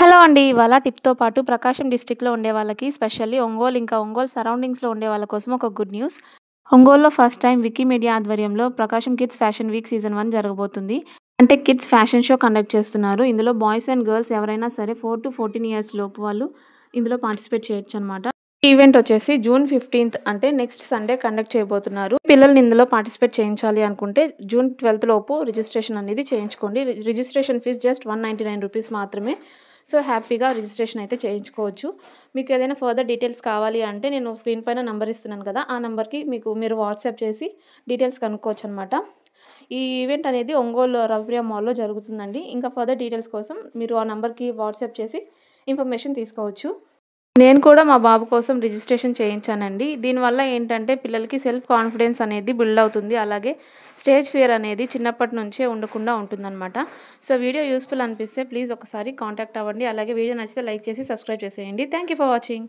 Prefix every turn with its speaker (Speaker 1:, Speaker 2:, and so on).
Speaker 1: Hello అండి. ఇవాళ టిప్‌తో పాటు ప్రకాశం డిస్ట్రిక్ట్‌లో ఉండే వాళ్ళకి స్పెషల్లీ ఒంగోలు, ఇంకా ఒంగోలు సరౌండింగ్స్‌లో ఉండే వాళ్ళ కోసం ఒక గుడ్ న్యూస్. ఒంగోలులో ఫస్ట్ టైమ్ వికీమీడియా ఆధ్వర్యంలో ప్రకాశం కిడ్స్ ఫ్యాషన్ వీక్ సీజన్ 1 జరగబోతుంది. అంటే కిడ్స్ ఫ్యాషన్ షో కండక్ట్ చేస్తున్నారు. ఇందులో బాయ్స్ అండ్ గర్ల్స్ ఎవరైనా సరే 4-14 ఇయర్స్ లోపు వాళ్ళు ఇందులో పార్టిసిపేట్ చేయొచ్చనమాట. ఈ ఈవెంట్ వచ్చేసి జూన్ 15థ్ అంటే నెక్స్ట్ సండే కండక్ట్ చేయబోతున్నారు. పిల్లల్ని ఇందులో పార్టిసిపేట్ చేయించాలి అనుకుంటే జూన్ 12థ్ లోపు రిజిస్ట్రేషన్ అనేది చేయించుకోండి. రిజిస్ట్రేషన్ ఫీజ్ జస్ట్ ₹199 మాత్రమే. సో, హ్యాపీగా రిజిస్ట్రేషన్ అయితే చేయించుకోవచ్చు. మీకు ఏదైనా ఫర్దర్ డీటెయిల్స్ కావాలి అంటే నేను స్క్రీన్ పైన నంబర్ ఇస్తున్నాను కదా! ఆ నంబర్‌కి మీరు వాట్సాప్ చేసి డీటెయిల్స్ కనుక్కోవచ్చనమాట. ఈ ఈవెంట్ అనేది ఒంగోలు రవిప్రియ మాల్‌లో జరుగుతుందండి. ఇంకా ఫర్దర్ డీటెయిల్స్ కోసం మీరు ఆ నంబర్‌కి వాట్సాప్ చేసి ఇన్ఫర్మేషన్ తీసుకోవచ్చు. నేను కూడా మా బాబు కోసం రిజిస్ట్రేషన్ చేయించానండి. దీనివల్ల ఏంటంటే పిల్లలకి సెల్ఫ్ కాన్ఫిడెన్స్ అనేది బిల్డ్ అవుతుంది. అలాగే స్టేజ్ ఫియర్ అనేది చిన్నప్పటి నుంచే ఉండకుండా ఉంటుందన్నమాట. సో, వీడియో యూజ్‌ఫుల్ అనిపిస్తే ప్లీజ్ ఒకసారి కాంటాక్ట్ అవ్వండి. అలాగే వీడియో నచ్చితే లైక్ చేసి సబ్స్క్రైబ్ చేసేయండి. Thank you for watching.